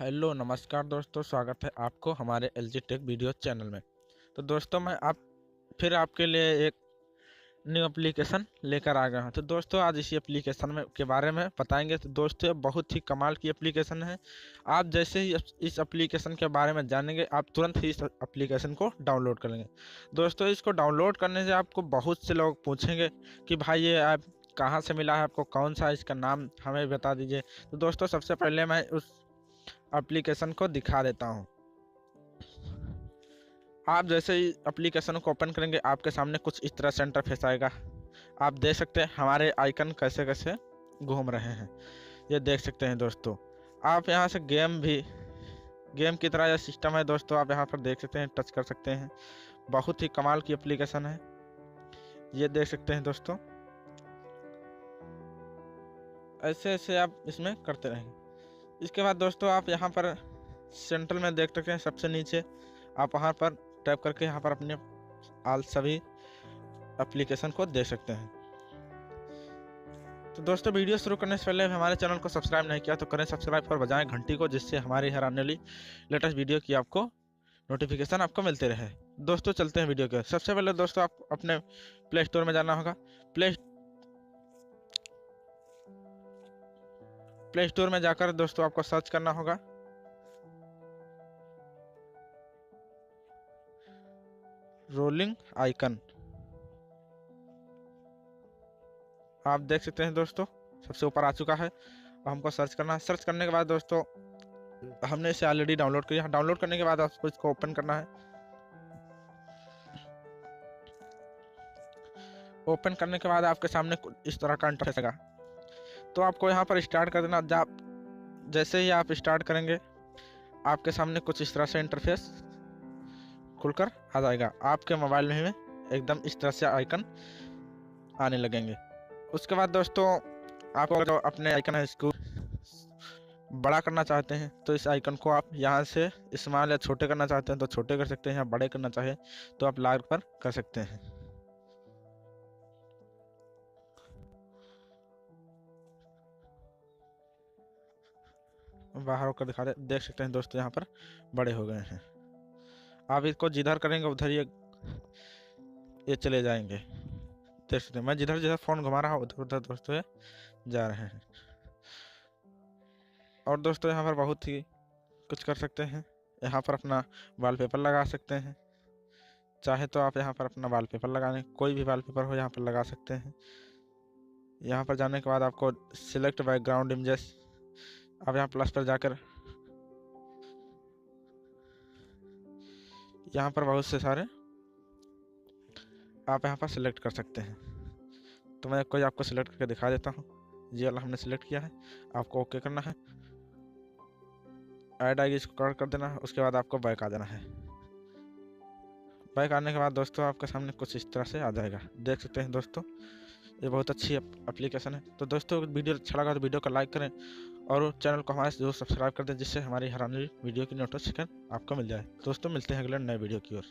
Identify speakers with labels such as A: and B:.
A: Hello नमस्कार दोस्तों, स्वागत है आपको हमारे एलजी टेक वीडियो चैनल में। तो दोस्तों मैं फिर आपके लिए एक न्यू एप्लीकेशन लेकर आ गया हूं। तो दोस्तों आज इसी एप्लीकेशन में के बारे में बताएंगे। तो दोस्तों ये बहुत ही कमाल की एप्लीकेशन है। आप जैसे ही इस एप्लीकेशन के बारे में जानेंगे आप तुरंत ही इस एप्लीकेशन को डाउनलोड कर लेंगे। दोस्तों इसको डाउनलोड करने से आपको बहुत से लोग पूछेंगे कि भाई ये ऐप कहाँ से मिला है, आपको कौन सा, इसका नाम हमें बता दीजिए। तो दोस्तों सबसे पहले मैं उस एप्लीकेशन को दिखा देता हूं। आप जैसे ही एप्लीकेशन को ओपन करेंगे आपके सामने कुछ इस तरह से इंटरफेस आएगा। आप देख सकते हैं हमारे आइकन कैसे कैसे घूम रहे हैं, ये देख सकते हैं दोस्तों। आप यहां से गेम की तरह यह सिस्टम है दोस्तों। आप यहां पर देख सकते हैं, टच कर सकते हैं। बहुत ही कमाल की एप्लीकेशन है, ये देख सकते हैं दोस्तों। ऐसे ऐसे आप इसमें करते रहेंगे। इसके बाद दोस्तों आप यहाँ पर सेंट्रल में देख सकते हैं, सबसे नीचे आप वहाँ पर टैप करके यहाँ पर अपने सभी एप्लीकेशन को देख सकते हैं। तो दोस्तों वीडियो शुरू करने से पहले हमारे चैनल को सब्सक्राइब नहीं किया तो करें सब्सक्राइब और बजाएं घंटी को, जिससे हमारी हर आने वाली लेटेस्ट वीडियो की आपको नोटिफिकेशन आपको मिलते रहे। दोस्तों चलते हैं वीडियो के। सबसे पहले दोस्तों आप अपने प्ले स्टोर में जाना होगा। प्ले स्टोर में जाकर दोस्तों आपको सर्च करना होगा रोलिंग आइकन। आप देख सकते हैं दोस्तों सबसे ऊपर आ चुका है। अब हमको सर्च करना है। सर्च करने के बाद दोस्तों हमने इसे ऑलरेडी डाउनलोड किया। डाउनलोड करने के बाद आपको इसको ओपन करना है। ओपन करने के बाद आपके सामने इस तरह का इंटरफेस आएगा। तो आपको यहाँ पर स्टार्ट कर देना। जैसे ही आप स्टार्ट करेंगे आपके सामने कुछ इस तरह से इंटरफेस खुलकर आ जाएगा। आपके मोबाइल में एकदम इस तरह से आइकन आने लगेंगे। उसके बाद दोस्तों आप जो अपने आइकन है इसको बड़ा करना चाहते हैं तो इस आइकन को आप यहाँ से स्मॉल या छोटे करना चाहते हैं तो छोटे कर सकते हैं, या बड़े करना चाहे तो आप लार्ज पर कर सकते हैं। बाहर होकर दिखा दे, देख सकते हैं दोस्तों यहाँ पर बड़े हो गए हैं। आप इसको जिधर करेंगे उधर ये चले जाएंगे। देख सकते हैं मैं जिधर जिधर फोन घुमा रहा हूँ उधर उधर दोस्तों ये जा रहे हैं। और दोस्तों यहाँ पर बहुत ही कुछ कर सकते हैं। यहाँ पर अपना वॉलपेपर लगा सकते हैं। चाहे तो आप यहाँ पर अपना वॉलपेपर लगाने, कोई भी वॉलपेपर हो यहाँ पर लगा सकते हैं। यहाँ पर जाने के बाद आपको सिलेक्ट बैकग्राउंड इमेजेस, आप यहाँ प्लस पर जाकर यहाँ पर बहुत से सारे आप यहाँ पर सिलेक्ट कर सकते हैं। तो मैं कोई आपको सिलेक्ट करके दिखा देता हूँ। ये वाला हमने सिलेक्ट किया है, आपको ओके करना है। ऐड आएगी, इसको कवर कर देना है। उसके बाद आपको बैक आ जाना है। बैक आने के बाद दोस्तों आपके सामने कुछ इस तरह से आ जाएगा। देख सकते हैं दोस्तों ये बहुत अच्छी एप्लीकेशन है। तो दोस्तों वीडियो अच्छा लगा तो वीडियो को लाइक करें और चैनल को हमारे जरूर सब्सक्राइब कर दें, जिससे हमारी हर आने वाली वीडियो की नोटिफिकेशन आपको मिल जाए। दोस्तों मिलते हैं अगले नए वीडियो की ओर।